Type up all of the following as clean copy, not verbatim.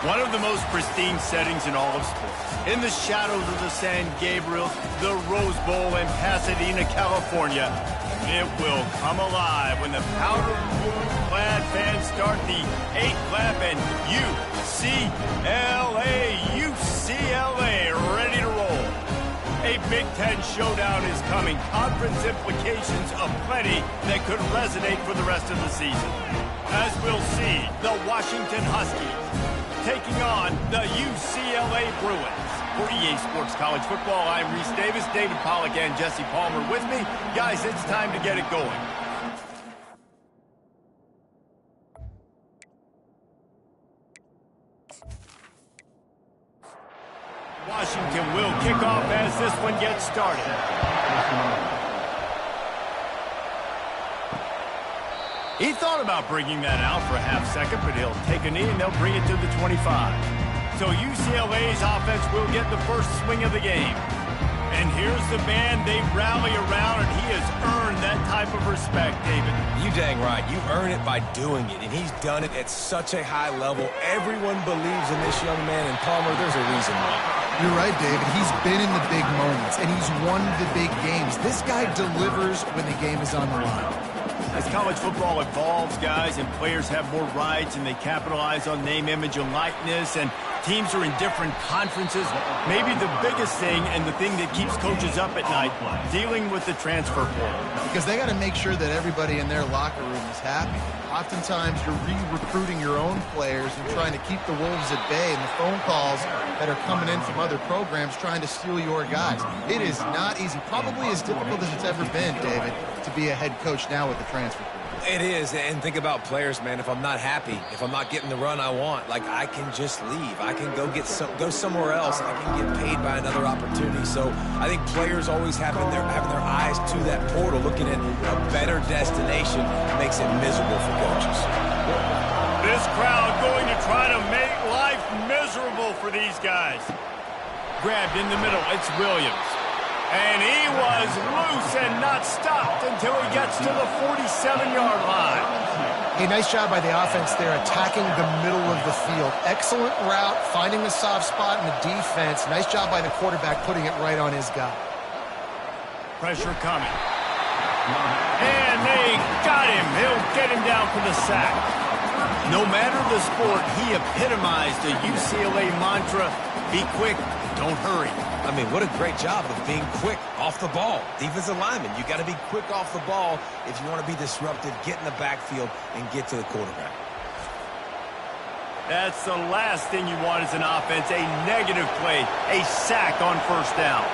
One of the most pristine settings in all of sports. In the shadows of the San Gabriel, the Rose Bowl in Pasadena, California, it will come alive when the powder blue-clad fans start the 8th lap and UCLA, ready to roll. A Big Ten showdown is coming. Conference implications aplenty that could resonate for the rest of the season. As we'll see, the Washington Huskies taking on the UCLA Bruins. For EA Sports College Football, I'm Reese Davis, David Pollack, and Jesse Palmer with me. Guys, it's time to get it going. Washington will kick off as this one gets started. He thought about bringing that out for a half second, but he'll take a knee and they'll bring it to the 25. So UCLA's offense will get the first swing of the game. And here's the man they rally around, and he has earned that type of respect, David. You dang right. You earn it by doing it, and he's done it at such a high level. Everyone believes in this young man, and Palmer, there's a reason why. You're right, David. He's been in the big moments, and he's won the big games. This guy delivers when the game is on the line. As college football evolves, guys, and players have more rights and they capitalize on name, image, and likeness, and teams are in different conferences, maybe the biggest thing and the thing that keeps coaches up at night, dealing with the transfer portal. Because they got to make sure that everybody in their locker room is happy. Oftentimes, you're re-recruiting your own players and trying to keep the wolves at bay, and the phone calls that are coming in from other programs trying to steal your guys. It is not easy. Probably as difficult as it's ever been, David, to be a head coach now with the transfer portal. It is, and think about players, man. If I'm not happy, if I'm not getting the run I want, like, I can just leave. I can go somewhere else. I can get paid by another opportunity. So I think players always having their eyes to that portal, looking at a better destination, makes it miserable for coaches. This crowd going to try to make life miserable for these guys. Grabbed in the middle, it's Williams. And he was loose and not stopped until he gets to the 47-yard line. Hey, nice job by the offense there, attacking the middle of the field. Excellent route, finding the soft spot in the defense. Nice job by the quarterback putting it right on his guy. Pressure coming. And they got him. He'll get him down for the sack. No matter the sport, he epitomized the UCLA mantra, be quick, don't hurry. I mean, what a great job of being quick off the ball. Defensive lineman, you got to be quick off the ball if you want to be disruptive, get in the backfield, and get to the quarterback. That's the last thing you want as an offense, a negative play, a sack on first down.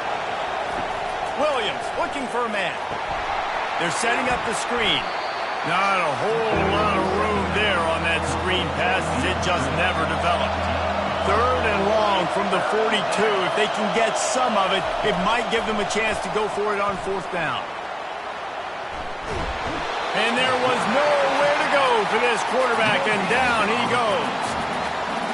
Williams looking for a man. They're setting up the screen. Not a whole lot of room there on that screen pass as it just never developed. 3rd and long from the 42. If they can get some of it, it might give them a chance to go for it on 4th down. And there was nowhere to go for this quarterback, and down he goes.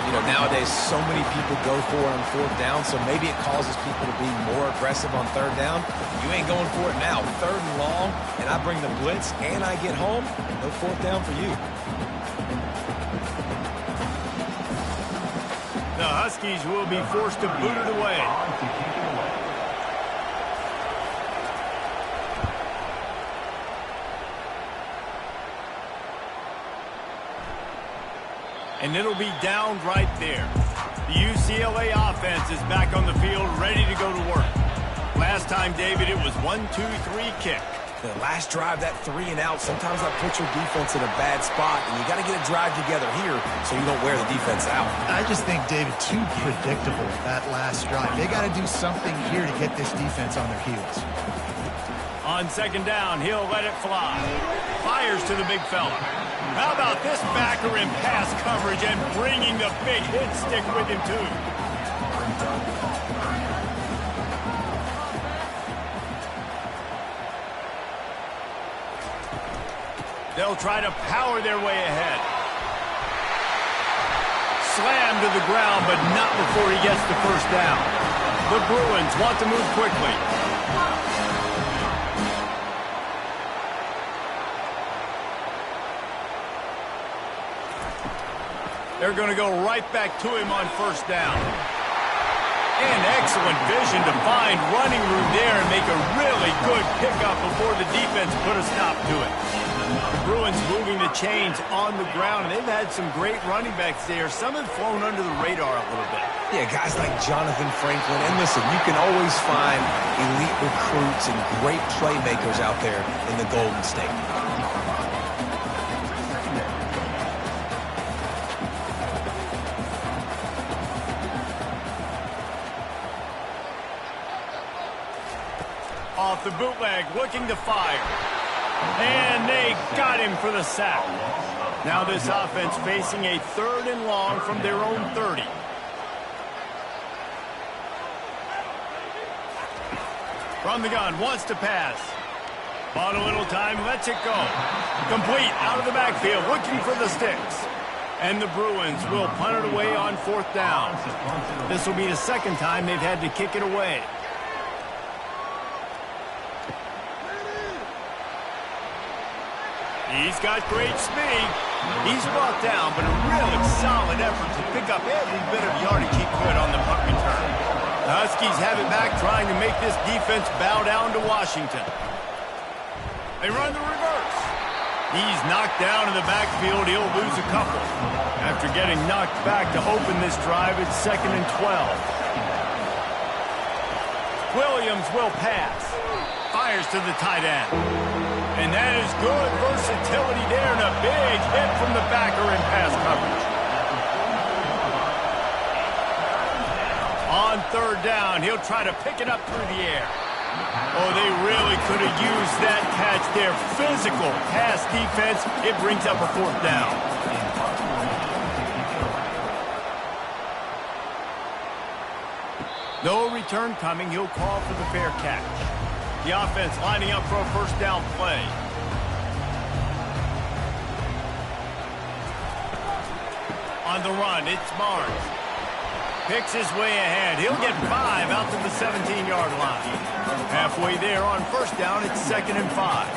You know, nowadays so many people go for it on 4th down, so maybe it causes people to be more aggressive on 3rd down. You ain't going for it now. 3rd and long, and I bring the blitz, and I get home. No 4th down for you. The Huskies will be forced to boot it away. And it'll be down right there. The UCLA offense is back on the field, ready to go to work. Last time, David, it was 1-2-3 kick. The last drive, that 3 and out, sometimes that puts your defense in a bad spot, and you got to get a drive together here so you don't wear the defense out. I just think, David, too predictable, that last drive. They got to do something here to get this defense on their heels. On 2nd down, he'll let it fly. Fires to the big fella. How about this backer in pass coverage and bringing the big hit stick with him, too? They'll try to power their way ahead. Slammed to the ground, but not before he gets the first down. The Bruins want to move quickly. They're going to go right back to him on first down. And excellent vision to find running room there and make a really good pickup before the defense put a stop to it. The Bruins moving the chains on the ground, and they've had some great running backs there. Some have flown under the radar a little bit. Yeah, guys like Jonathan Franklin. And listen, you can always find elite recruits and great playmakers out there in the Golden State. Off the bootleg, looking to fire. And they got him for the sack. Now this offense facing a 3rd and long from their own 30. From the gun, wants to pass. Bought a little time, lets it go. Complete, out of the backfield, looking for the sticks. And the Bruins will punt it away on 4th down. This will be the 2nd time they've had to kick it away. He's got great speed. He's brought down, but a really solid effort to pick up every bit of yardage he could on the punt return. The Huskies have it back, trying to make this defense bow down to Washington. They run the reverse. He's knocked down in the backfield. He'll lose a couple. After getting knocked back to open this drive, it's 2nd and 12. Williams will pass. Fires to the tight end. And that is good versatility there, and a big hit from the backer in pass coverage. On 3rd down, he'll try to pick it up through the air. Oh, they really could have used that catch there. Physical pass defense. It brings up a 4th down. No return coming. He'll call for the fair catch. The offense lining up for a 1st down play. On the run, it's Barnes. Picks his way ahead. He'll get 5 out to the 17-yard line. Halfway there on 1st down, it's 2nd and 5.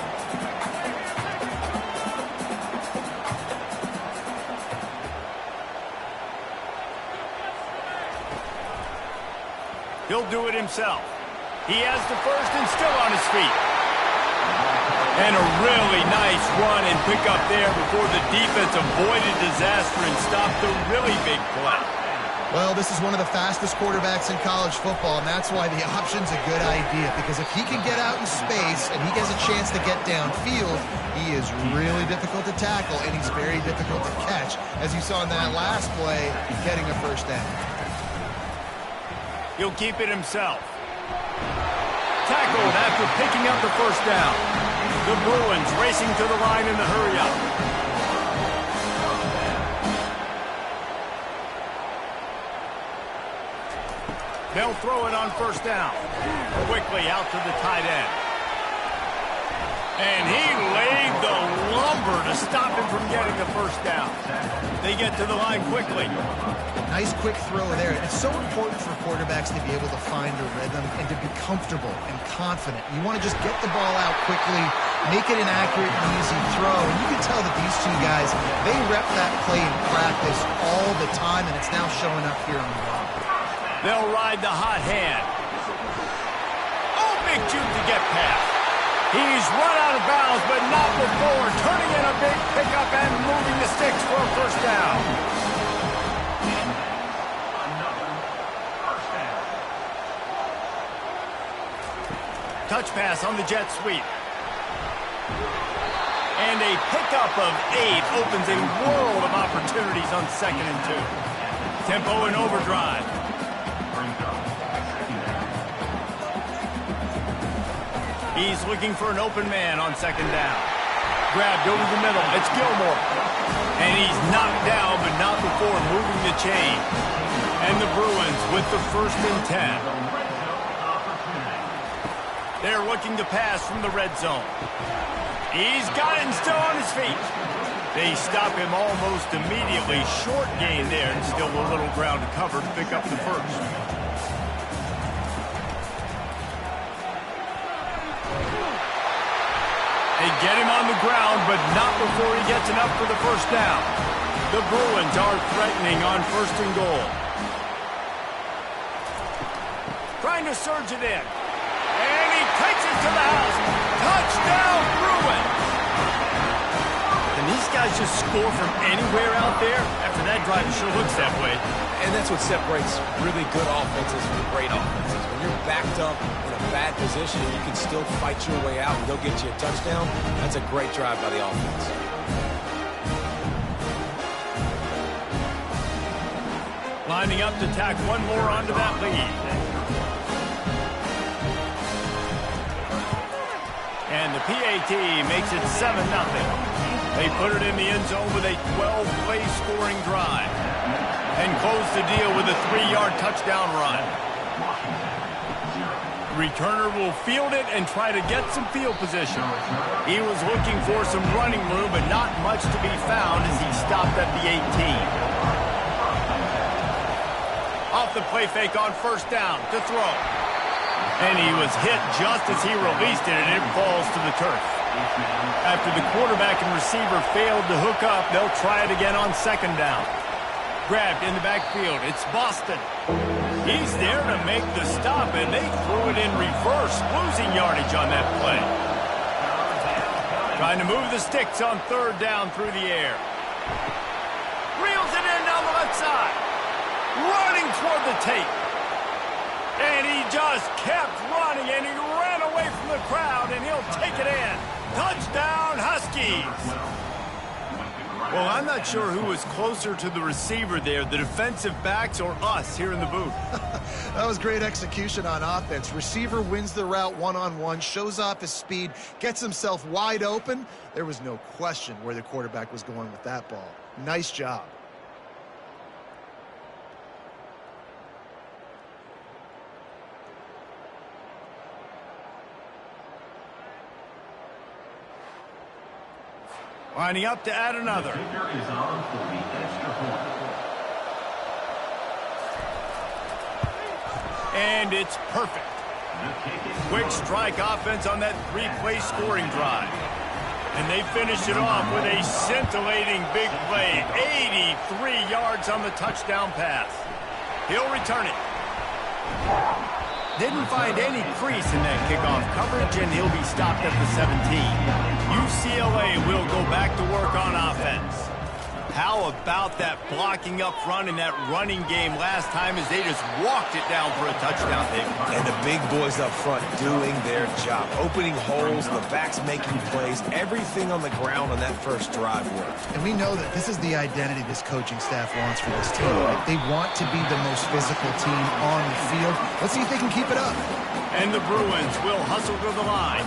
He'll do it himself. He has the 1st and still on his feet. And a really nice run and pick up there before the defense avoided disaster and stopped the really big play. Well, this is one of the fastest quarterbacks in college football, and that's why the option's a good idea, because if he can get out in space and he gets a chance to get downfield, he is really difficult to tackle, and he's very difficult to catch, as you saw in that last play, getting a 1st down. He'll keep it himself. Tackled after picking up the 1st down. The Bruins racing to the line in the hurry-up. They'll throw it on 1st down. Quickly out to the tight end. And he laid the lumber to stop him from getting the 1st down. They get to the line quickly. Nice quick throw there. It's so important for quarterbacks to be able to find a rhythm and to be comfortable and confident. You want to just get the ball out quickly, make it an accurate and easy throw. And you can tell that these two guys, they rep that play in practice all the time, and it's now showing up here on the run. They'll ride the hot hand. Oh, big juke to get past. He's run out of bounds, but not before turning in a big pickup and moving the sticks for a 1st down. Touch pass on the jet sweep. And a pickup of 8 opens a world of opportunities on 2nd and 2. Tempo and overdrive. He's looking for an open man on 2nd down. Grabbed over the middle. It's Gilmore. And he's knocked down, but not before moving the chain. And the Bruins with the 1st and 10. They're looking to pass from the red zone. He's got it and still on his feet. They stop him almost immediately. Short gain there and still a little ground to cover to pick up the 1st. They get him on the ground, but not before he gets enough for the 1st down. The Bruins are threatening on 1st and goal. Trying to surge it in. And he takes it to the house. Touchdown, Bruins! And these guys just score from anywhere out there? After that drive, it sure looks that way. And that's what separates really good offenses from great offenses. When you're backed up in a bad position and you can still fight your way out and go get you a touchdown, that's a great drive by the offense. Lining up to tack one more onto that lead. And the PAT makes it 7-0. They put it in the end zone with a 12-play scoring drive. And close the deal with a 3-yard touchdown run. Returner will field it and try to get some field position. He was looking for some running room, but not much to be found as he stopped at the 18. Off the play fake on 1st down to throw. And he was hit just as he released it, and it falls to the turf. After the quarterback and receiver failed to hook up, they'll try it again on 2nd down. Grabbed in the backfield. It's Boston. He's there to make the stop, and they threw it in reverse, losing yardage on that play. Trying to move the sticks on 3rd down through the air. Reels it in down the left side. Running toward the tape. And he just kept running, and he ran away from the crowd, and he'll take it in. Touchdown, Huskies! Well, I'm not sure who was closer to the receiver there, the defensive backs or us here in the booth. That was great execution on offense. Receiver wins the route one-on-one, shows off his speed, gets himself wide open. There was no question where the quarterback was going with that ball. Nice job. Lining up to add another. And it's perfect. Quick strike offense on that 3-play scoring drive. And they finish it off with a scintillating big play. 83 yards on the touchdown pass. He'll return it. Didn't find any crease in that kickoff coverage, and he'll be stopped at the 17. UCLA will go back to work on offense. How about that blocking up front in that running game last time as they just walked it down for a touchdown, Dave? And the big boys up front doing their job. Opening holes, the backs making plays, everything on the ground on that first drive worked. And we know that this is the identity this coaching staff wants for this team. Right? They want to be the most physical team on the field. Let's see if they can keep it up. And the Bruins will hustle to the line.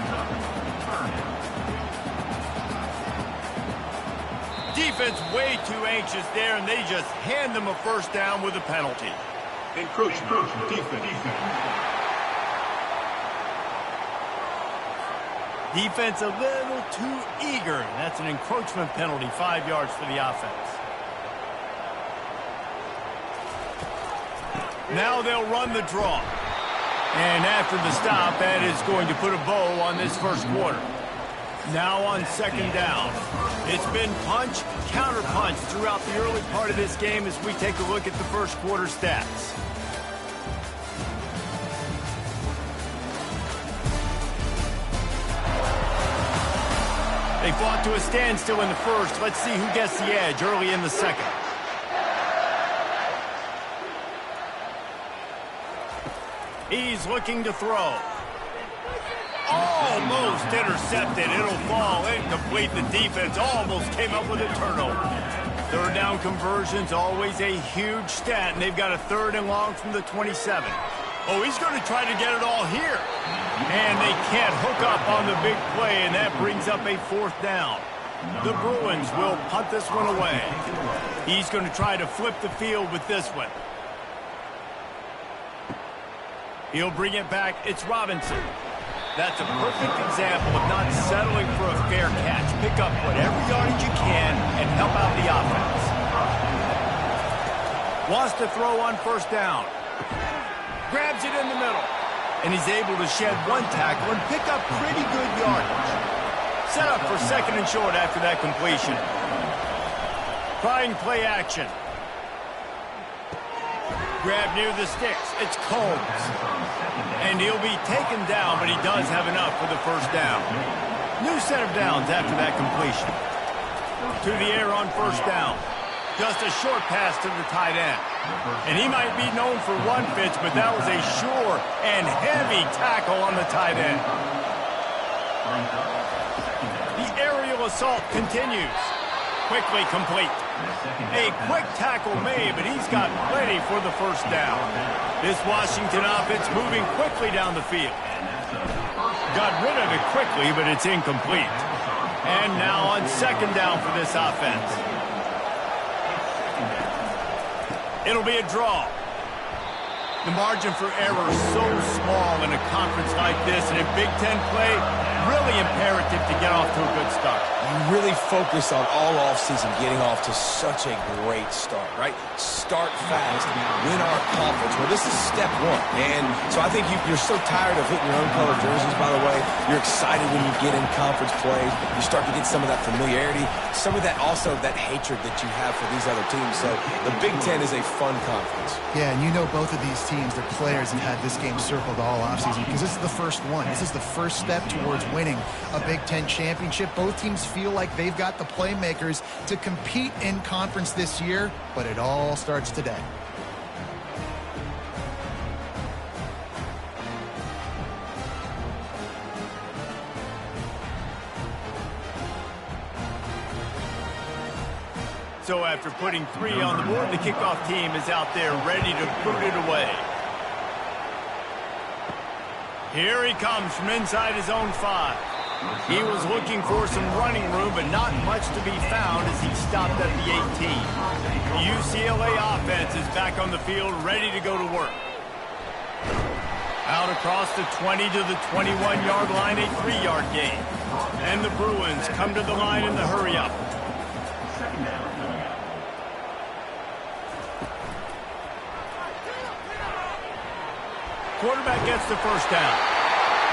Defense way too anxious there, and they just hand them a 1st down with a penalty. Encroachment, defense. Defense a little too eager. That's an encroachment penalty, 5 yards for the offense. Now they'll run the draw. And after the stop, that is going to put a bow on this 1st quarter. Now on 2nd down. It's been punch, counter-punch throughout the early part of this game as we take a look at the 1st quarter stats. They fought to a standstill in the 1st. Let's see who gets the edge early in the 2nd. He's looking to throw. Almost intercepted. It'll fall incomplete. The defense almost came up with a turnover. 3rd down conversions, always a huge stat, and they've got a 3rd and long from the 27. Oh, he's going to try to get it all here. And they can't hook up on the big play, and that brings up a 4th down. The Bruins will punt this one away. He's going to try to flip the field with this one. He'll bring it back. It's Robinson. That's a perfect example of not settling for a fair catch. Pick up whatever yardage you can and help out the offense. Wants to throw on 1st down. Grabs it in the middle. And he's able to shed one tackle and pick up pretty good yardage. Set up for 2nd and short after that completion. Trying play action. Grab near the sticks. It's Combs. And he'll be taken down, but he does have enough for the first down. New set of downs after that completion. To the air on first down. Just a short pass to the tight end. And he might be known for run fits, but that was a sure and heavy tackle on the tight end. The aerial assault continues. Quickly complete. A quick tackle made, but he's got plenty for the first down. This Washington offense moving quickly down the field. Got rid of it quickly, but it's incomplete. And now on second down for this offense. It'll be a draw. The margin for error is so small in a conference like this, and in Big Ten play, really imperative to get off to a good start. You really focus on all offseason getting off to such a great start, right? Start fast, win our conference. Well, this is step one. And so I think you're so tired of hitting your own color jerseys, by the way. You're excited when you get in conference play. You start to get some of that familiarity, some of that also that hatred that you have for these other teams. So the Big Ten is a fun conference. Yeah, and you know both of these teams, their players have had this game circled all offseason because this is the first one. This is the first step towards winning a Big Ten championship. Both teams feel like they've got the playmakers to compete in conference this year, but it all starts today. So after putting 3 on the board, the kickoff team is out there ready to put it away. Here he comes from inside his own 5. He was looking for some running room, but not much to be found as he stopped at the 18. The UCLA offense is back on the field, ready to go to work. Out across the 20 to the 21-yard line, a 3-yard gain. And the Bruins come to the line in the hurry-up. Quarterback gets the first down.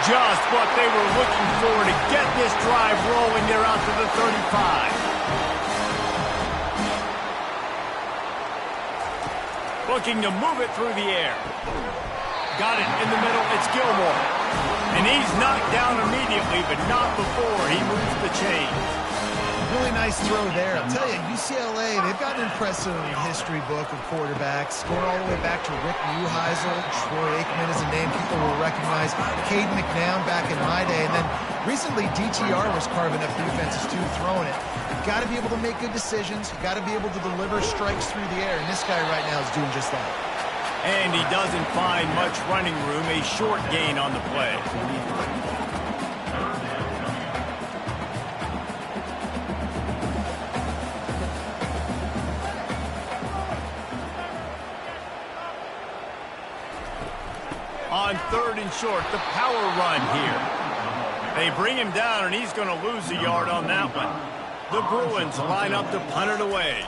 Just what they were looking for to get this drive rolling. They're out to the 35. Looking to move it through the air. Got it in the middle. It's Gilmore. And he's knocked down immediately, but not before he moves the chains. Really nice throw there. I'll tell you, UCLA, they've got an impressive history book of quarterbacks. Going all the way back to Rick Neuheisel. Troy Aikman is a name people will recognize. Cade McNown back in my day. And then recently, DTR was carving up defenses too, throwing it. You've got to be able to make good decisions. You've got to be able to deliver strikes through the air. And this guy right now is doing just that. And he doesn't find much running room. A short gain on the play. On third and short, the power run here. They bring him down, and he's going to lose a yard on that one. The Bruins line up to punt it away.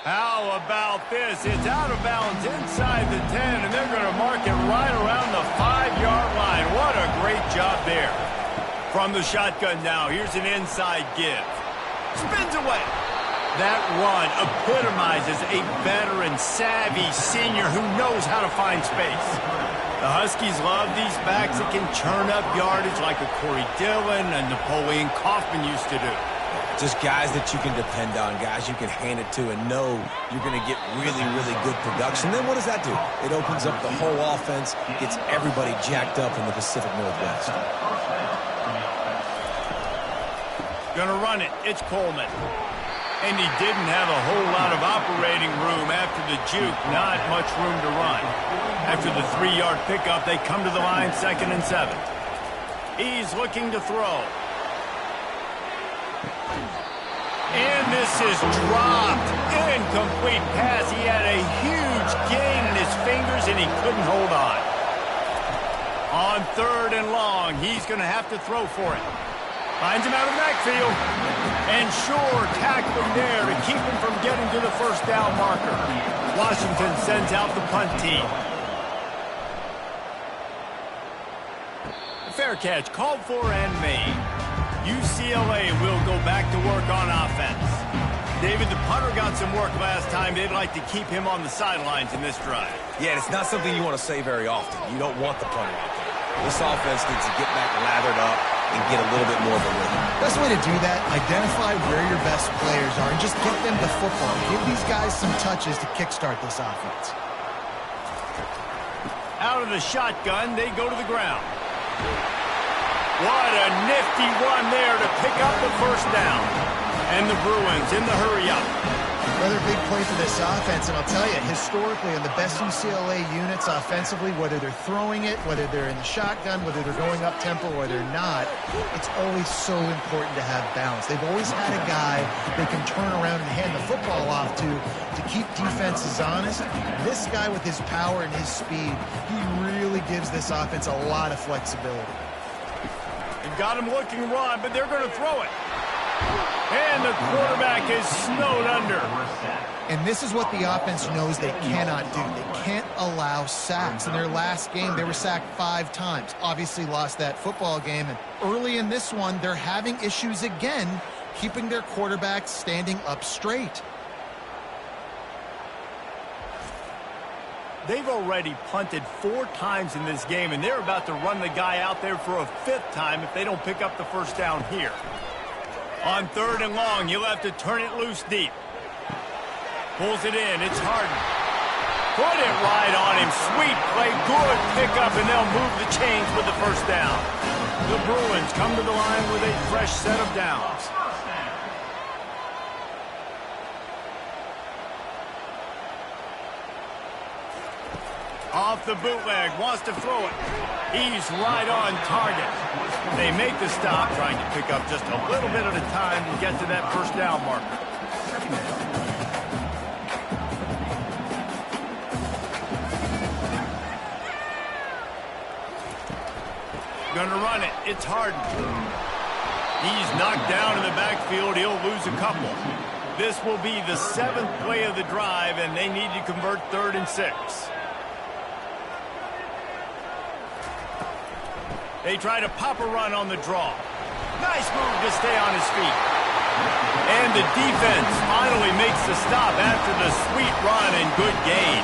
How about this? It's out of bounds inside the 10, and they're going to mark it right around the 5-yard line. What a great job there. From the shotgun now, here's an inside give. Spins away. That run epitomizes a veteran, savvy senior who knows how to find space. The Huskies love these backs that can churn up yardage like a Corey Dillon and Napoleon Kaufman used to do. Just guys that you can depend on, guys you can hand it to and know you're going to get really, really good production. Then what does that do? It opens up the whole offense, gets everybody jacked up in the Pacific Northwest. Gonna run it. It's Coleman. And he didn't have a whole lot of operating room after the juke. Not much room to run. After the 3-yard pickup, they come to the line 2nd and 7. He's looking to throw. And this is dropped. Incomplete pass. He had a huge gain in his fingers, and he couldn't hold on. On 3rd and long, he's going to have to throw for it. Finds him out of the backfield. And sure, tackling there to keep him from getting to the first down marker. Washington sends out the punt team. Fair catch called for and made. UCLA will go back to work on offense. David, the punter got some work last time. They'd like to keep him on the sidelines in this drive. Yeah, it's not something you want to say very often. You don't want the punter out there. This offense needs to get back lathered up and get a little bit more of a rhythm. Best way to do that, identify where your best players are and just get them the football. Give these guys some touches to kickstart this offense. Out of the shotgun, they go to the ground. What a nifty run there to pick up the first down. And the Bruins in the hurry-up. Another big play for this offense, and I'll tell you, historically, in the best UCLA units offensively, whether they're throwing it, whether they're in the shotgun, whether they're going up-tempo or they're not, it's always so important to have balance. They've always had a guy they can turn around and hand the football off to keep defenses honest. This guy with his power and his speed, he really gives this offense a lot of flexibility. They've got him looking run, but they're going to throw it. And the quarterback is snowed under. And this is what the offense knows they cannot do. They can't allow sacks. In their last game, they were sacked 5 times. Obviously lost that football game. And early in this one, they're having issues again, keeping their quarterback standing up straight. They've already punted 4 times in this game, and they're about to run the guy out there for a 5th time if they don't pick up the first down here. On 3rd and long, you'll have to turn it loose deep. Pulls it in. It's Harden. Put it right on him. Sweet play. Good pickup, and they'll move the chains with the first down. The Bruins come to the line with a fresh set of downs. Off the bootleg, wants to throw it. He's right on target. They make the stop, trying to pick up just a little bit at a time to get to that first down marker. Gonna run it. It's Harden. He's knocked down in the backfield. He'll lose a couple. This will be the 7th play of the drive, and they need to convert 3rd and 6. They try to pop a run on the draw. Nice move to stay on his feet. And the defense finally makes the stop after the sweet run and good gain.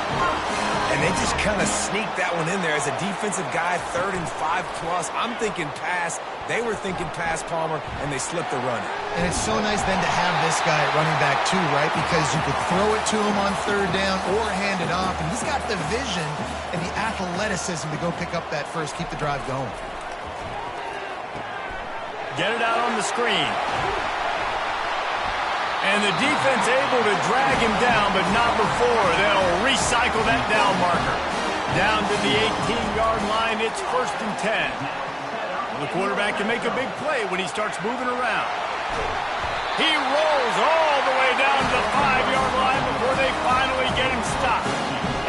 And they just kind of sneaked that one in there as a defensive guy, 3rd and 5 plus. I'm thinking pass. They were thinking pass, Palmer, and they slipped the run. And it's so nice then to have this guy at running back too, right? Because you could throw it to him on 3rd down or hand it off. And he's got the vision and the athleticism to go pick up that first, keep the drive going. Get it out on the screen. And the defense able to drag him down, but not before. They'll recycle that down marker. Down to the 18-yard line, it's 1st and 10. The quarterback can make a big play when he starts moving around. He rolls all the way down to the 5-yard line before they finally get him stopped.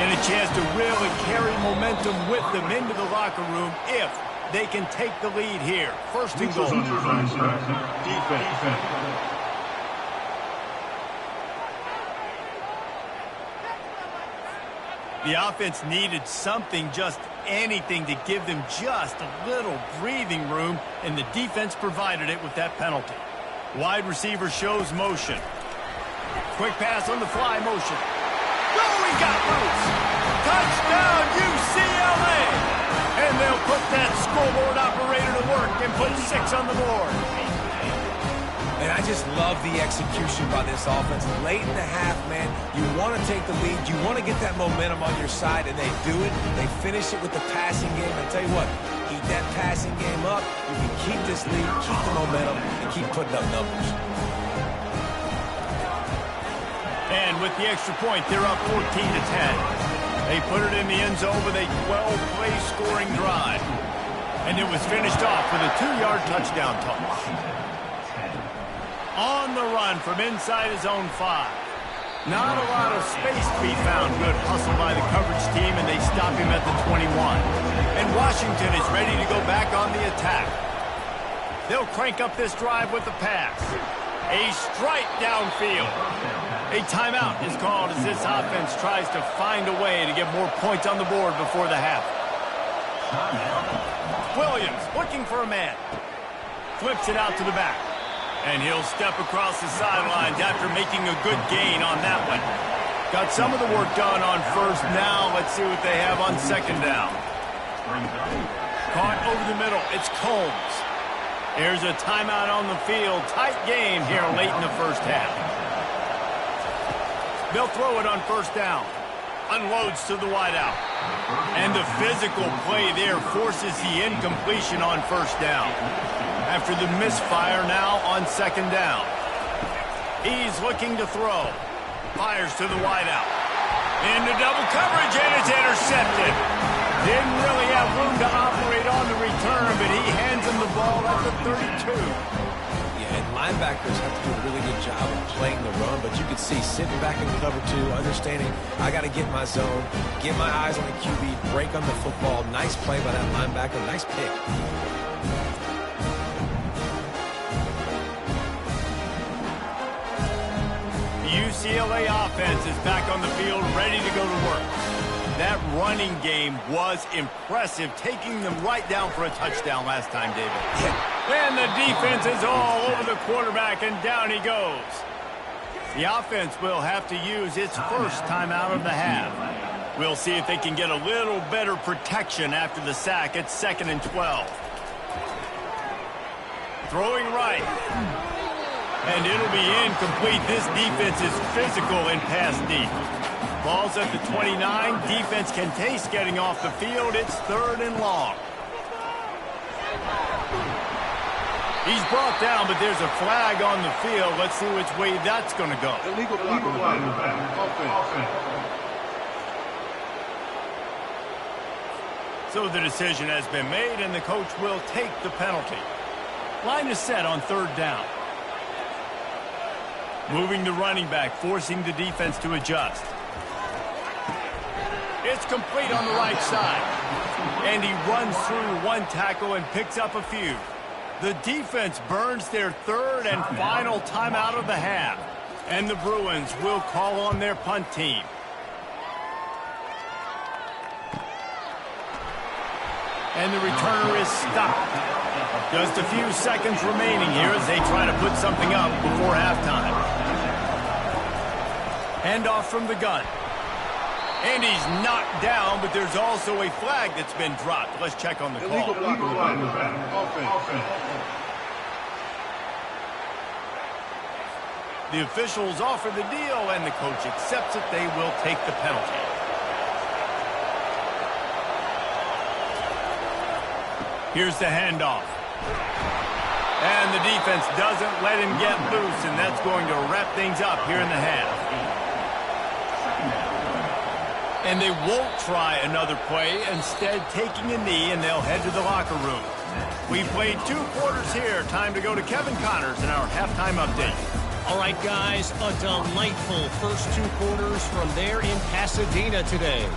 And a chance to really carry momentum with them into the locker room if they can take the lead here. 1st and goal. Defense. The offense needed something, just anything, to give them just a little breathing room, and the defense provided it with that penalty. Wide receiver shows motion. Quick pass on the fly motion. Oh, he got loose. Touchdown, UCLA! And they'll put that scoreboard operator to work and put 6 on the board. And I just love the execution by this offense. Late in the half, man, you want to take the lead. You want to get that momentum on your side, and they do it. They finish it with the passing game. I tell you what, keep that passing game up. You can keep this lead, keep the momentum, and keep putting up numbers. And with the extra point, they're up 14 to 10. They put it in the end zone with a 12-play scoring drive. And it was finished off with a 2-yard touchdown toss. On the run from inside his own 5. Not a lot of space to be found. Good hustle by the coverage team, and they stop him at the 21. And Washington is ready to go back on the attack. They'll crank up this drive with the pass. A strike downfield. A timeout is called as this offense tries to find a way to get more points on the board before the half. Williams looking for a man. Flips it out to the back. And he'll step across the sidelines after making a good gain on that one. Got some of the work done on first. Now let's see what they have on second down. Caught over the middle. It's Combs. Here's a timeout on the field. Tight game here late in the first half. They'll throw it on first down. Unloads to the wideout. And the physical play there forces the incompletion on first down. After the misfire now on second down. He's looking to throw. Fires to the wideout. Into double coverage, and it's intercepted. Didn't really have room to operate on the return, but he hands him the ball at the 32. Yeah, and linebackers have to do a really good job of playing the run, but you can see sitting back in cover two, understanding I got to get my zone, get my eyes on the QB, break on the football. Nice play by that linebacker. Nice pick. UCLA offense is back on the field, ready to go to work. That running game was impressive, taking them right down for a touchdown last time, David. Yeah. And the defense is all over the quarterback, and down he goes. The offense will have to use its first timeout of the half. We'll see if they can get a little better protection after the sack at 2nd and 12. Throwing right. And it'll be incomplete. This defense is physical and pass deep. Ball's at the 29. Defense can taste getting off the field. It's 3rd and long. He's brought down, but there's a flag on the field. Let's see which way that's going to go. Illegal flag. Offense. So the decision has been made, and the coach will take the penalty. Line is set on 3rd down. Moving the running back, forcing the defense to adjust. It's complete on the right side. And he runs through one tackle and picks up a few. The defense burns their 3rd and final timeout of the half. And the Bruins will call on their punt team. And the returner is stopped. Just a few seconds remaining here as they try to put something up before halftime. Handoff from the gun. And he's knocked down, but there's also a flag that's been dropped. Let's check on the call. Illegal flag. Offense. The officials offer the deal, and the coach accepts it. They will take the penalty. Here's the handoff. And the defense doesn't let him get loose, and that's going to wrap things up here in the half. And they won't try another play, instead taking a knee, and they'll head to the locker room. We've played 2 quarters here. Time to go to Kevin Connors in our halftime update. All right, guys, a delightful first 2 quarters from there in Pasadena today.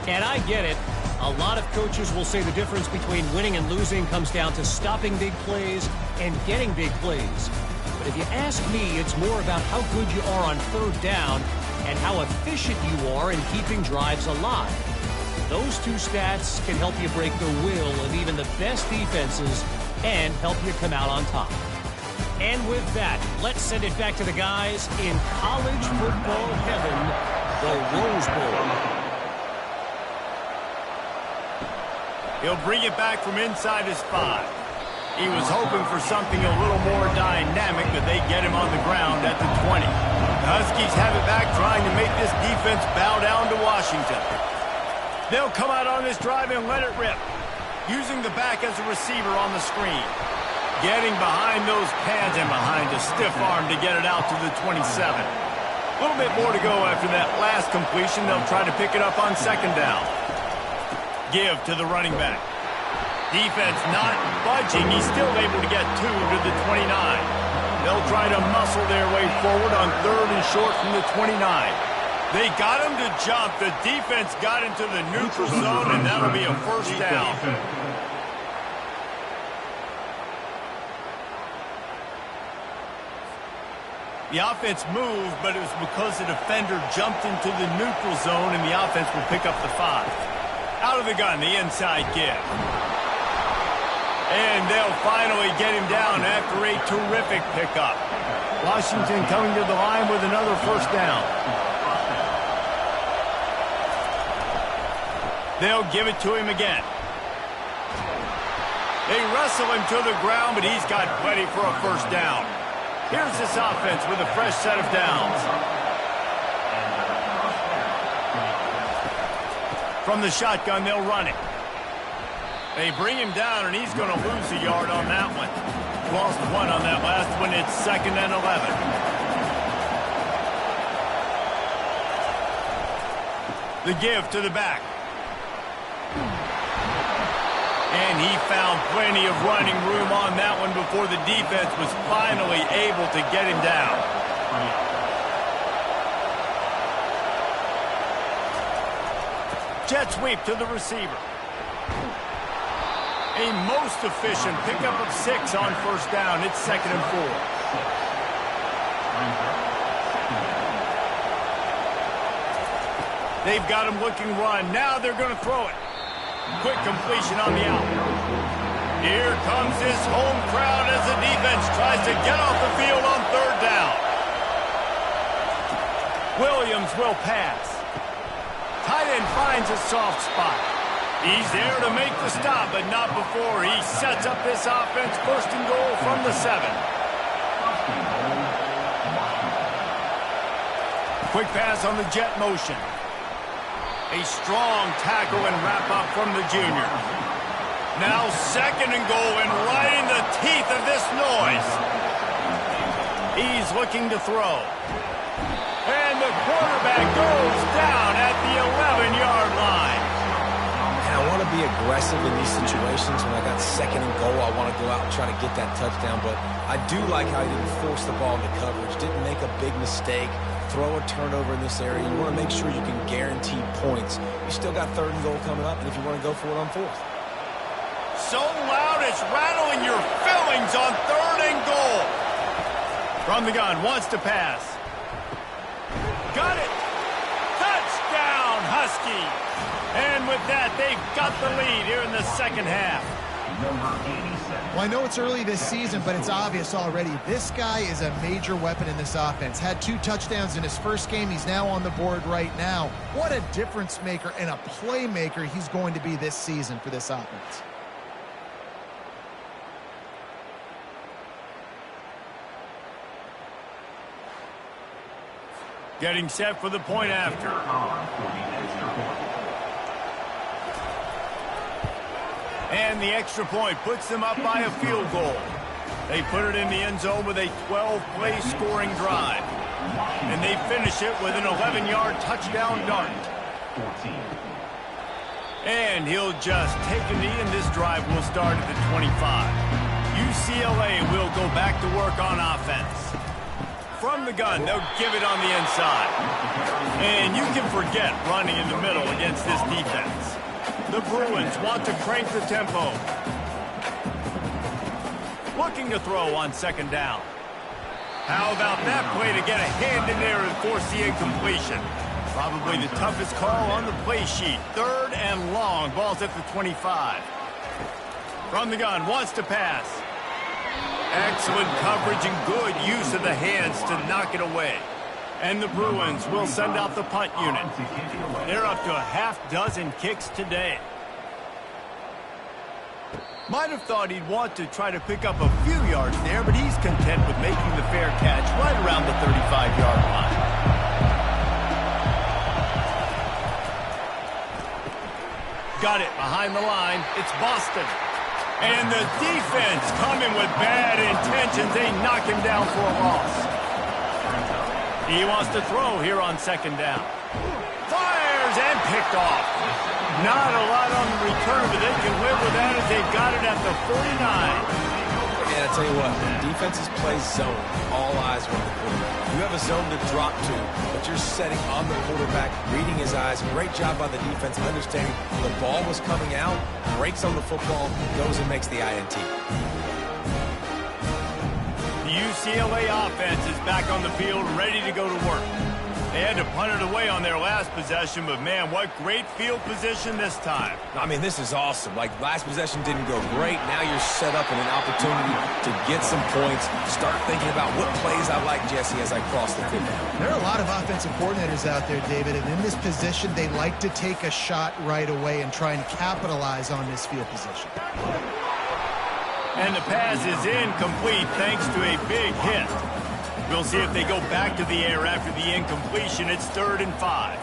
And I get it. A lot of coaches will say the difference between winning and losing comes down to stopping big plays and getting big plays. But if you ask me, it's more about how good you are on 3rd down and how efficient you are in keeping drives alive. Those 2 stats can help you break the will of even the best defenses and help you come out on top. And with that, let's send it back to the guys in college football heaven, the Rose Bowl. He'll bring it back from inside his 5. He was hoping for something a little more dynamic, but they get him on the ground at the 20. The Huskies have it back, trying to make this defense bow down to Washington. They'll come out on this drive and let it rip, using the back as a receiver on the screen. Getting behind those pads and behind a stiff arm to get it out to the 27. A little bit more to go after that last completion. They'll try to pick it up on 2nd down. Give to the running back. Defense not budging. He's still able to get 2 to the 29. They'll try to muscle their way forward on 3rd and short from the 29. They got him to jump. The defense got into the neutral zone, and that'll be a first down. The offense moved, but it was because the defender jumped into the neutral zone, and the offense will pick up the 5. Out of the gun, the inside give. And they'll finally get him down after a terrific pickup. Washington coming to the line with another first down. They'll give it to him again. They wrestle him to the ground, but he's got plenty for a first down. Here's this offense with a fresh set of downs. From the shotgun, they'll run it. They bring him down, and he's going to lose a yard on that one. Lost one on that last one. It's 2nd and 11. The give to the back. And he found plenty of running room on that one before the defense was finally able to get him down. Jet sweep to the receiver. A most efficient pickup of 6 on first down. It's 2nd and 4. They've got him looking run. Now they're going to throw it. Quick completion on the out. Here comes his home crowd as the defense tries to get off the field on 3rd down. Williams will pass. Tight end finds a soft spot. He's there to make the stop, but not before he sets up this offense. 1st and goal from the 7. Quick pass on the jet motion. A strong tackle and wrap-up from the junior. Now 2nd and goal, and right in the teeth of this noise. He's looking to throw. And the quarterback goes down at the 11-yard line. I want to be aggressive in these situations. When I got 2nd and goal, I want to go out and try to get that touchdown. But I do like how he didn't force the ball into coverage, didn't make a big mistake, throw a turnover in this area. You want to make sure you can guarantee points. You still got 3rd and goal coming up, and if you want to go for it on 4th. So loud it's rattling your fillings on 3rd and goal. From the gun, wants to pass. Got it. Touchdown, Husky. And with that, they've got the lead here in the 2nd half. Well, I know it's early this season, but it's obvious already. This guy is a major weapon in this offense. Had 2 touchdowns in his first game. He's now on the board right now. What a difference maker and a playmaker he's going to be this season for this offense. Getting set for the point after. And the extra point puts them up by a field goal. They put it in the end zone with a 12-play scoring drive. And they finish it with an 11-yard touchdown dart. And he'll just take a knee, and this drive will start at the 25. UCLA will go back to work on offense. From the gun, they'll give it on the inside. And you can forget running in the middle against this defense. The Bruins want to crank the tempo. Looking to throw on 2nd down. How about that play to get a hand in there and force the incompletion? Probably the toughest call on the play sheet. 3rd and long. Ball's at the 25. From the gun, wants to pass. Excellent coverage and good use of the hands to knock it away. And the Bruins will send out the punt unit. They're up to a half-dozen kicks today. Might have thought he'd want to try to pick up a few yards there, but he's content with making the fair catch right around the 35-yard line. Got it behind the line. It's Boston. And the defense coming with bad intentions. They knock him down for a loss. He wants to throw here on 2nd down. Fires and picked off. Not a lot on the return, but they can live with that as they've got it at the 49. And I tell you what, when defenses play zone, all eyes are on the quarterback. You have a zone to drop to, but you're setting on the quarterback, reading his eyes. Great job by the defense, understanding the ball was coming out, breaks on the football, goes and makes the INT. The UCLA offense is back on the field, ready to go to work. They had to punt it away on their last possession, but, man, what great field position this time. I mean, this is awesome. Like, last possession didn't go great. Now you're set up in an opportunity to get some points. Start thinking about what plays I like, Jesse, as I cross the field. There are a lot of offensive coordinators out there, David, and in this position, they like to take a shot right away and try and capitalize on this field position. And the pass is incomplete thanks to a big hit. We'll see if they go back to the air after the incompletion. It's 3rd and 5.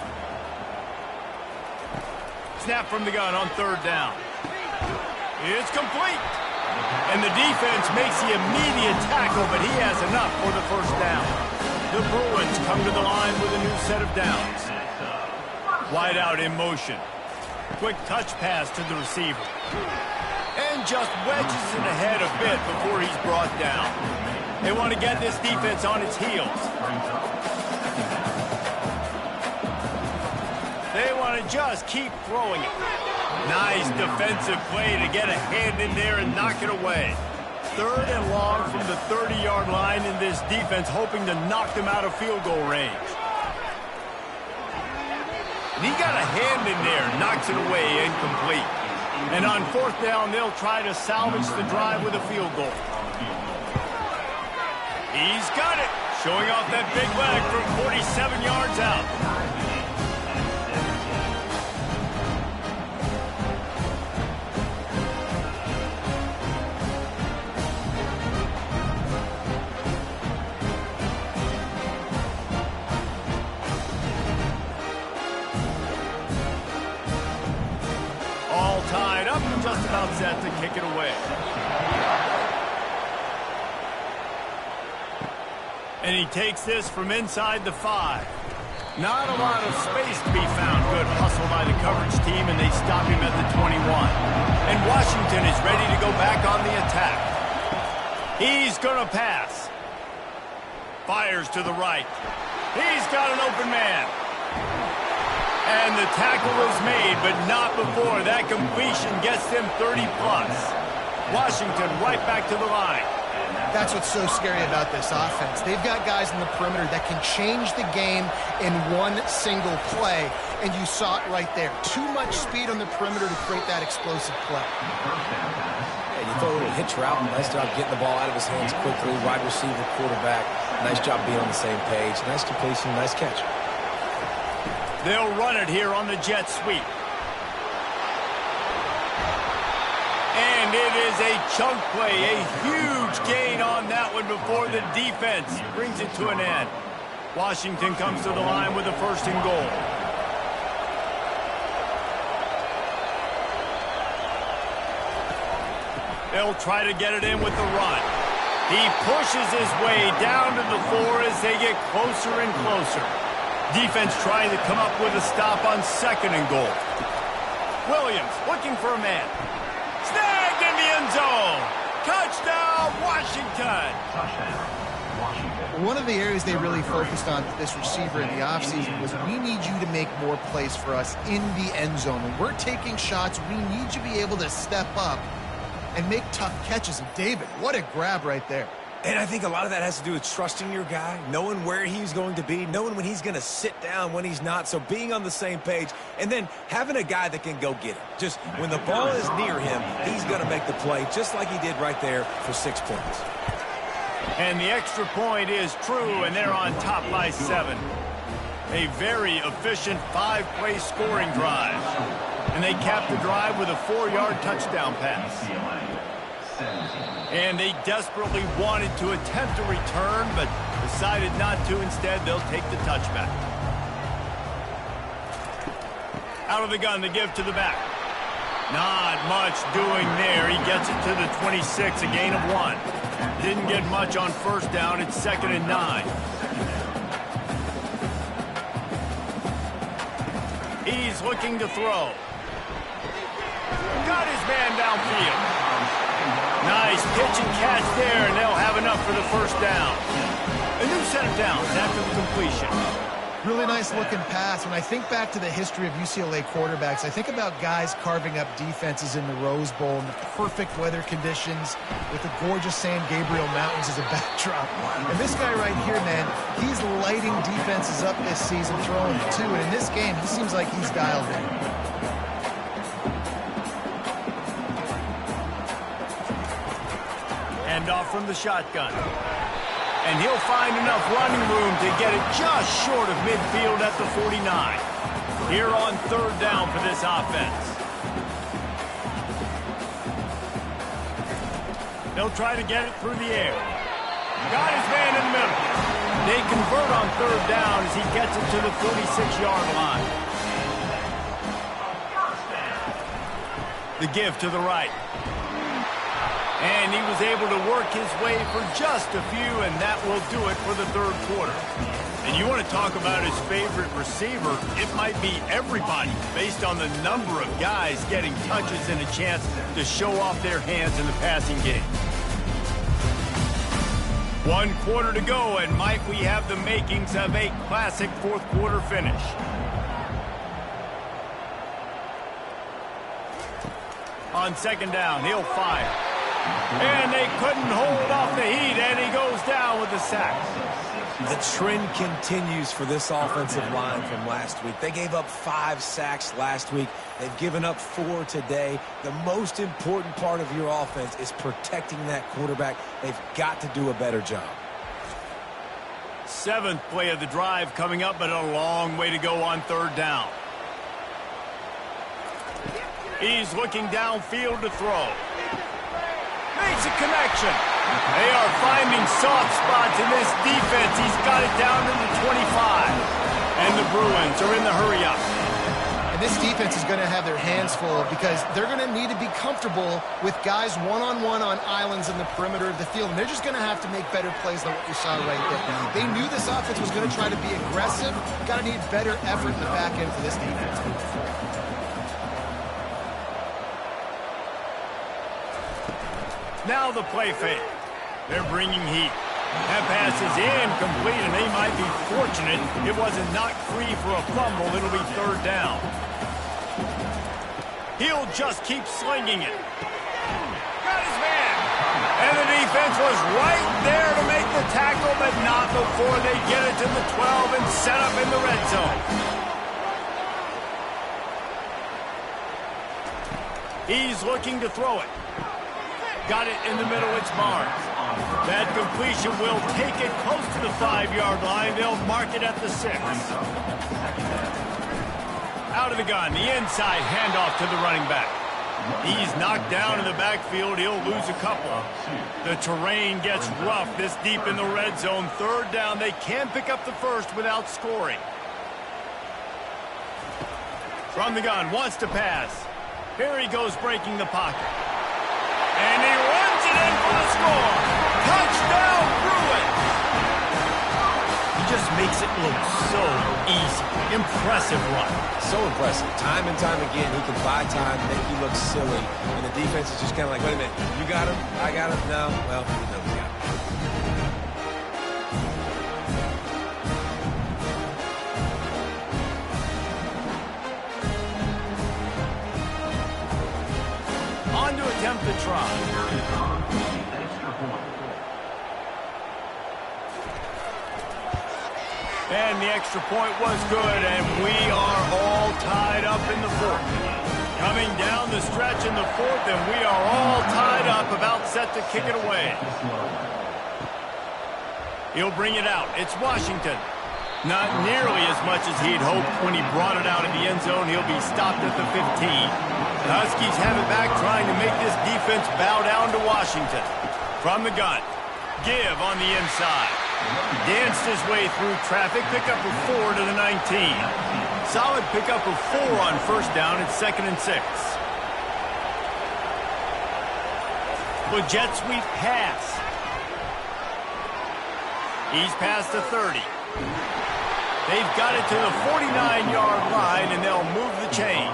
Snap from the gun on 3rd down. It's complete. And the defense makes the immediate tackle, but he has enough for the 1st down. The Bruins come to the line with a new set of downs. Wide out in motion. Quick touch pass to the receiver. And just wedges it ahead a bit before he's brought down. They want to get this defense on its heels. They want to just keep throwing it. Nice defensive play to get a hand in there and knock it away. 3rd and long from the 30-yard line, in this defense hoping to knock them out of field goal range. And he got a hand in there, knocks it away, incomplete. And on 4th down, they'll try to salvage the drive with a field goal. He's got it, showing off that big leg from 47 yards out. All tied up and just about set to kick it away. And he takes this from inside the 5. Not a lot of space to be found. Good hustle by the coverage team, and they stop him at the 21. And Washington is ready to go back on the attack. He's going to pass. Fires to the right. He's got an open man. And the tackle is made, but not before that completion gets them 30-plus. Washington right back to the line. That's what's so scary about this offense. They've got guys in the perimeter that can change the game in one single play, and you saw it right there. Too much speed on the perimeter to create that explosive play. And you throw a little hitch route. Nice job getting the ball out of his hands quickly. Wide receiver, quarterback. Nice job being on the same page. Nice completion, nice catch. They'll run it here on the jet sweep. And it is a chunk play, a huge gain on that one before the defense brings it to an end. Washington comes to the line with a 1st and goal. They'll try to get it in with the run. He pushes his way down to the floor as they get closer and closer. Defense trying to come up with a stop on 2nd and goal. Williams looking for a man. Snagged in the end zone. Touchdown, Washington. One of the areas they really focused on with this receiver in the offseason was, we need you to make more plays for us in the end zone. When we're taking shots, we need you to be able to step up and make tough catches. And David, what a grab right there. And I think a lot of that has to do with trusting your guy, knowing where he's going to be, knowing when he's going to sit down, when he's not. So being on the same page, and then having a guy that can go get it. Just when the ball is near him, he's going to make the play, just like he did right there for 6 points. And the extra point is true, and they're on top by 7. A very efficient 5-play scoring drive. And they cap the drive with a 4-yard touchdown pass. And they desperately wanted to attempt a return, but decided not to. Instead, they'll take the touchback. Out of the gun, the give to the back. Not much doing there. He gets it to the 26, a gain of 1. Didn't get much on 1st down. It's 2nd and 9. He's looking to throw. Got his man downfield. Nice pitch and catch there, and they'll have enough for the 1st down. A new set of downs after the completion. Really nice looking pass. When I think back to the history of UCLA quarterbacks, I think about guys carving up defenses in the Rose Bowl in the perfect weather conditions with the gorgeous San Gabriel Mountains as a backdrop. And this guy right here, man, he's lighting defenses up this season, throwing it too. And in this game, he seems like he's dialed in. Hand off from the shotgun. And he'll find enough running room to get it just short of midfield at the 49. Here on third down for this offense. They'll try to get it through the air. Got his man in the middle. They convert on third down as he gets it to the 46-yard line. The give to the right. And he was able to work his way for just a few, and that will do it for the third quarter. And you want to talk about his favorite receiver, it might be everybody based on the number of guys getting touches and a chance to show off their hands in the passing game. 1 quarter to go, and might we have the makings of a classic fourth quarter finish. On second down, he'll fire. And they couldn't hold off the heat, and he goes down with the sack. The trend continues for this offensive line from last week. They gave up 5 sacks last week. They've given up 4 today. The most important part of your offense is protecting that quarterback. They've got to do a better job. 7th play of the drive coming up, but a long way to go on third down. He's looking downfield to throw. Makes a connection. They are finding soft spots in this defense. He's got it down to the 25. And the Bruins are in the hurry-up. And this defense is going to have their hands full because they're going to need to be comfortable with guys one-on-one on islands in the perimeter of the field. And they're just going to have to make better plays than what you saw right there. They knew this offense was going to try to be aggressive. Got to need better effort in the back end for this defense. Now the play fake. They're bringing heat. That pass is incomplete, and they might be fortunate it wasn't knocked free for a fumble. It'll be third down. He'll just keep slinging it. Got his man. And the defense was right there to make the tackle, but not before they get it to the 12 and set up in the red zone. He's looking to throw it. Got it in the middle, it's Barnes. That completion will take it close to the 5-yard line. They'll mark it at the 6. Out of the gun, the inside handoff to the running back. He's knocked down in the backfield. He'll lose a couple. The terrain gets rough this deep in the red zone. Third down, they can pick up the first without scoring. From the gun, wants to pass. Here he goes breaking the pocket. And he runs it in for the score. Touchdown, Bruins. He just makes it look so easy. Impressive run. So impressive. Time and time again, he can buy time, make you look silly. And the defense is just kind of like, wait a minute, you got him? I got him? No? Well, we know we got him. On to attempt the try. And the extra point was good, and we are all tied up in the fourth. Coming down the stretch in the fourth, and we are all tied up, about set to kick it away. He'll bring it out. It's Washington. Not nearly as much as he'd hoped when he brought it out in the end zone. He'll be stopped at the 15. The Huskies have it back, trying to make this defense bow down to Washington. From the gun, give on the inside. Danced his way through traffic, pick up a 4 to the 19. Solid pick up of 4 on first down. It's 2nd and 6. With jet sweep pass. He's past the 30. They've got it to the 49-yard line, and they'll move the chains.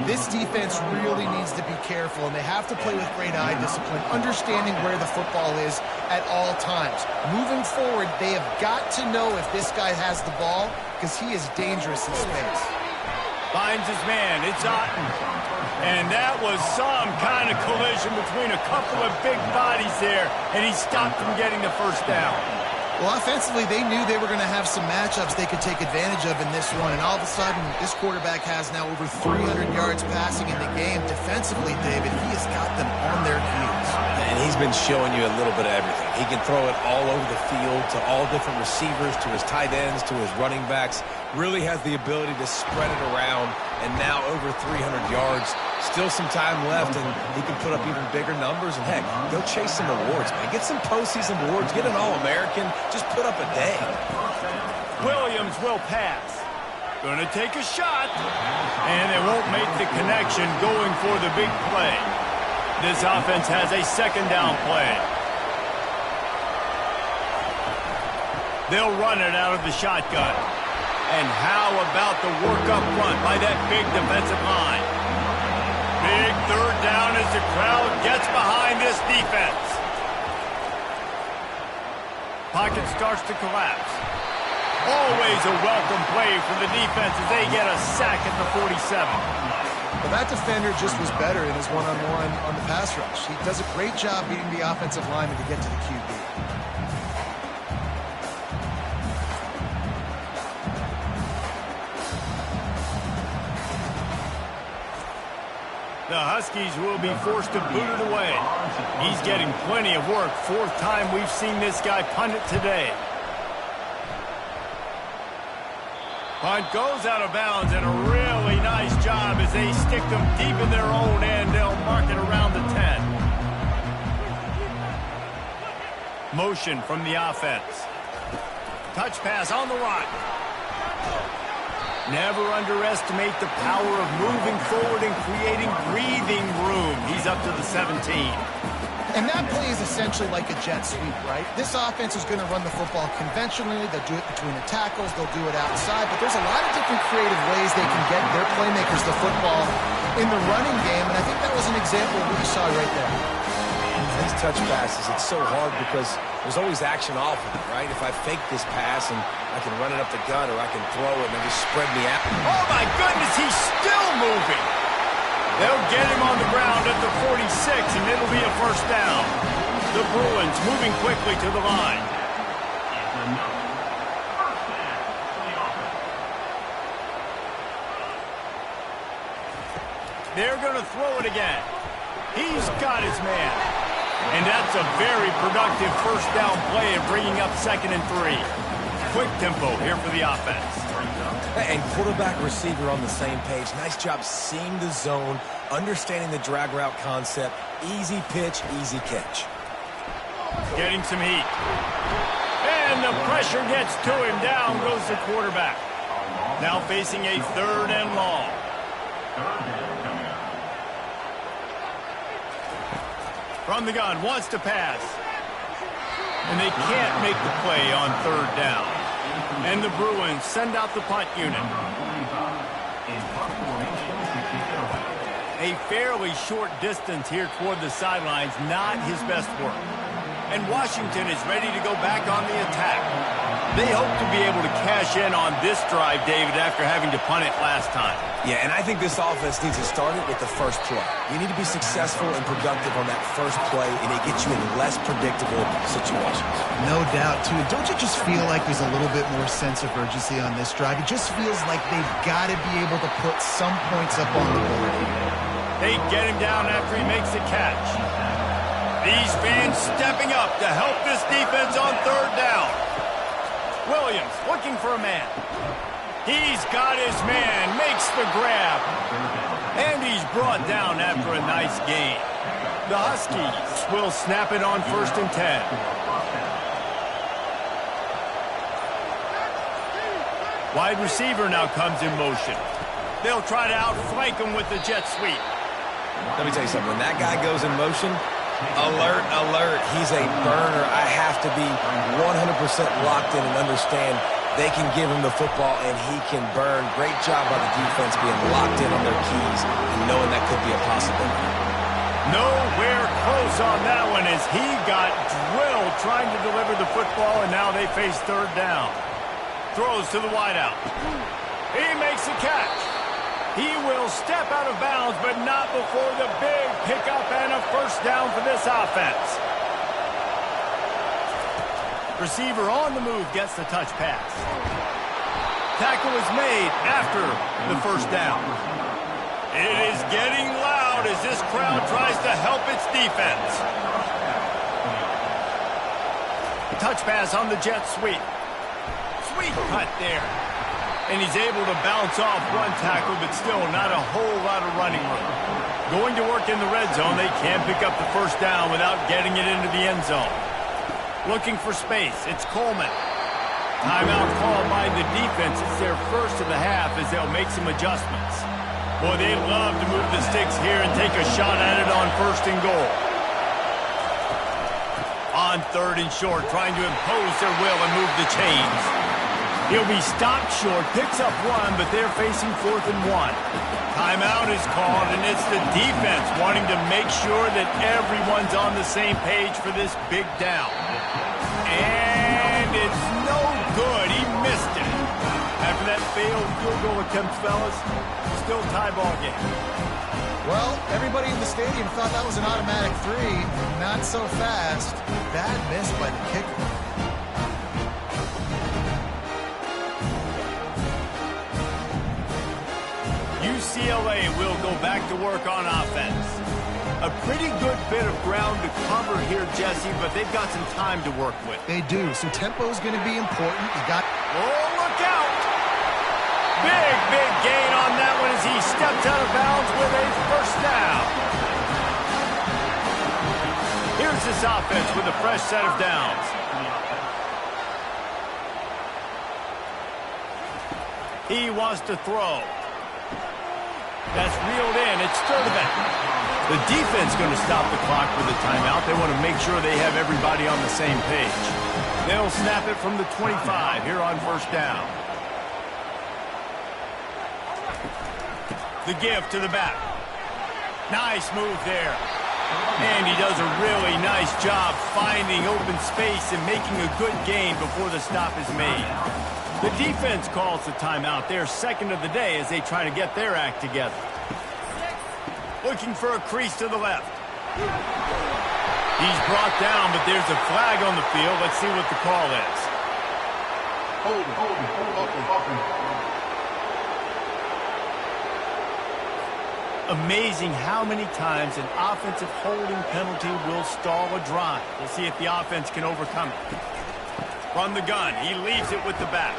This defense really needs to be careful, and they have to play with great eye discipline, understanding where the football is at all times. Moving forward, they have got to know if this guy has the ball, because he is dangerous in space. Finds his man. It's Otten. And that was some kind of collision between a couple of big bodies there, and he stopped from getting the first down. Well, offensively, they knew they were going to have some matchups they could take advantage of in this one, and all of a sudden, this quarterback has now over 300 yards passing in the game. Defensively, David, he has got them on their heels. And he's been showing you a little bit of everything. He can throw it all over the field to all different receivers, to his tight ends, to his running backs. Really has the ability to spread it around, and now over 300 yards. Still some time left, and he can put up even bigger numbers. And, heck, go chase some awards, man. Get some postseason awards. Get an All-American. Just put up a day. Williams will pass. Going to take a shot. And they won't make the connection going for the big play. This offense has a second down play. They'll run it out of the shotgun. And how about the work up front by that big defensive line? Big third down as the crowd gets behind this defense. Pocket starts to collapse. Always a welcome play for the defense as they get a sack at the 47. Well, that defender just was better in his one-on-one on the pass rush. He does a great job beating the offensive lineman to get to the QB. The Huskies will be forced to boot it away. He's getting plenty of work. Fourth time we've seen this guy punt it today. Punt goes out of bounds, and a really nice job as they stick them deep in their own end. They'll mark it around the 10. Motion from the offense. Touch pass on the right. Never underestimate the power of moving forward and creating breathing room. He's up to the 17. And that play is essentially like a jet sweep, right? This offense is going to run the football conventionally. They'll do it between the tackles. They'll do it outside. But there's a lot of different creative ways they can get their playmakers the football in the running game. And I think that was an example of what you saw right there. These touch passes, it's so hard because there's always action off of it, right? If I fake this pass and I can run it up the gut or I can throw it and they just spread me out. Oh, my goodness, he's still moving. They'll get him on the ground at the 46, and it'll be a first down. The Bruins moving quickly to the line. They're going to throw it again. He's got his man. And that's a very productive first down play of bringing up 2nd and 3. Quick tempo here for the offense. And quarterback receiver on the same page. Nice job seeing the zone, understanding the drag route concept. Easy pitch, easy catch. Getting some heat. And the pressure gets to him. Down goes the quarterback. Now facing a 3rd and long. From the gun, wants to pass. And they can't make the play on 3rd down. And the Bruins send out the punt unit. A fairly short distance here toward the sidelines, not his best work. And Washington is ready to go back on the attack. They hope to be able to cash in on this drive, David, after having to punt it last time. Yeah, and I think this offense needs to start it with the first play. You need to be successful and productive on that first play, and it gets you in less predictable situations. No doubt, too. Don't you just feel like there's a little bit more sense of urgency on this drive? It just feels like they've got to be able to put some points up on the board. They get him down after he makes the catch. These fans stepping up to help this defense on 3rd down. Williams looking for a man. He's got his man, makes the grab. And he's brought down after a nice gain. The Huskies will snap it on 1st and 10. Wide receiver now comes in motion. They'll try to outflank him with the jet sweep. Let me tell you something. When that guy goes in motion, alert, alert. He's a burner. I have to be 100% locked in and understand they can give him the football and he can burn. Great job by the defense being locked in on their keys and knowing that could be a possibility. Nowhere close on that one as he got drilled trying to deliver the football, and now they face 3rd down. throws to the wideout. He makes the catch. He will step out of bounds, but not before the big pickup and a first down for this offense. Receiver on the move gets the touch pass. Tackle is made after the first down. It is getting loud as this crowd tries to help its defense. Touch pass on the jet sweep. Sweep cut there. And he's able to bounce off one tackle, but still not a whole lot of running room. Going to work in the red zone, they can't pick up the first down without getting it into the end zone. Looking for space, it's Coleman. Timeout called by the defense. It's their first of the half as they'll make some adjustments. Boy, they'd love to move the sticks here and take a shot at it on first and goal. On third and short, trying to impose their will and move the chains. He'll be stopped short, picks up one, but they're facing 4th and 1. Timeout is called, and it's the defense wanting to make sure that everyone's on the same page for this big down. And it's no good. He missed it. After that failed field goal attempt, fellas, still tie ball game. Well, everybody in the stadium thought that was an automatic 3. Not so fast. Bad miss by the kicker. UCLA will go back to work on offense. A pretty good bit of ground to cover here, Jesse, but they've got some time to work with. They do, so tempo is going to be important. You got... Oh, look out! Big gain on that one as he steps out of bounds with a first down. Here's this offense with a fresh set of downs. He wants to throw. That's reeled in. It's Sturdivant. The defense going to stop the clock with a timeout. They want to make sure they have everybody on the same page. They'll snap it from the 25 here on first down. The give to the back. Nice move there. And he does a really nice job finding open space and making a good gain before the stop is made. The defense calls the timeout, their second of the day, as they try to get their act together. Looking for a crease to the left. He's brought down, but there's a flag on the field. Let's see what the call is. Amazing how many times an offensive holding penalty will stall a drive. We'll see if the offense can overcome it. From the gun, he leaves it with the back.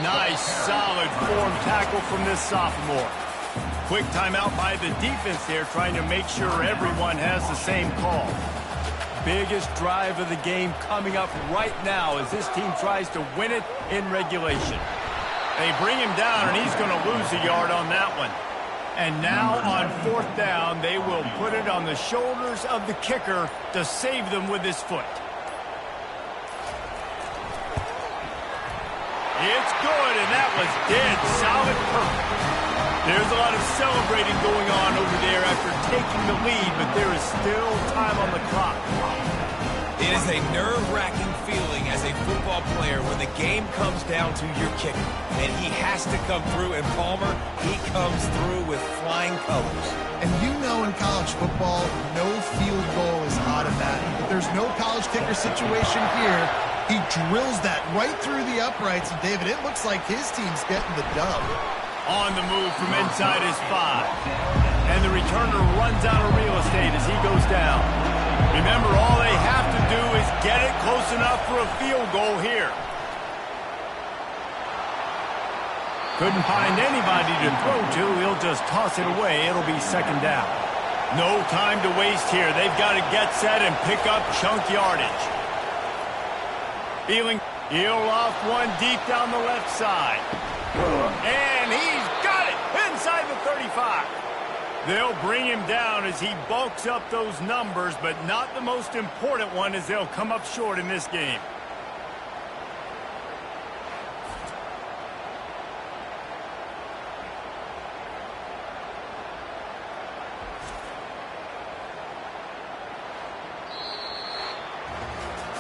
Nice, solid form tackle from this sophomore. Quick timeout by the defense there, trying to make sure everyone has the same call. Biggest drive of the game coming up right now as this team tries to win it in regulation. They bring him down, and he's going to lose a yard on that one. And now on 4th down, they will put it on the shoulders of the kicker to save them with his foot. It's good, and that was dead solid perfect. There's a lot of celebrating going on over there after taking the lead, but there is still time on the clock. It is a nerve-wracking feeling as a football player when the game comes down to your kicker. And he has to come through, and Palmer, he comes through with flying colors. And you know in college football, no field goal is automatic. But there's no college kicker situation here. He drills that right through the uprights, and David, it looks like his team's getting the dub. On the move from inside his 5. And the returner runs out of real estate as he goes down. Remember, all they have to do is get it close enough for a field goal here. Couldn't find anybody to throw to. He'll just toss it away. It'll be second down. No time to waste here. They've got to get set and pick up chunk yardage. Feeling, he'll off one deep down the left side. And he's got it inside the 35. They'll bring him down as he bulks up those numbers, but not the most important one as they'll come up short in this game.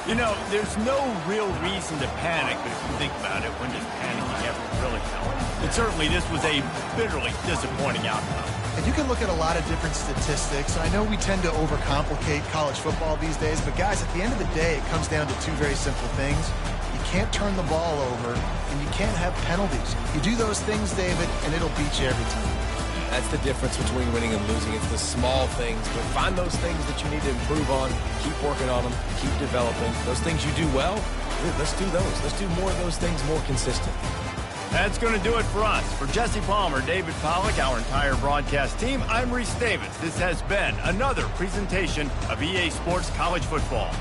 You know, there's no real reason to panic, but if you think about it, when does panicking ever really help? And certainly this was a bitterly disappointing outcome. And you can look at a lot of different statistics. I know we tend to overcomplicate college football these days, but guys, at the end of the day, it comes down to two very simple things. You can't turn the ball over, and you can't have penalties. You do those things, David, and it'll beat you every time. That's the difference between winning and losing. It's the small things, but find those things that you need to improve on, keep working on them, keep developing. Those things you do well, let's do those. Let's do more of those things more consistent. That's going to do it for us. For Jesse Palmer, David Pollack, our entire broadcast team, I'm Reese Davis. This has been another presentation of EA Sports College Football.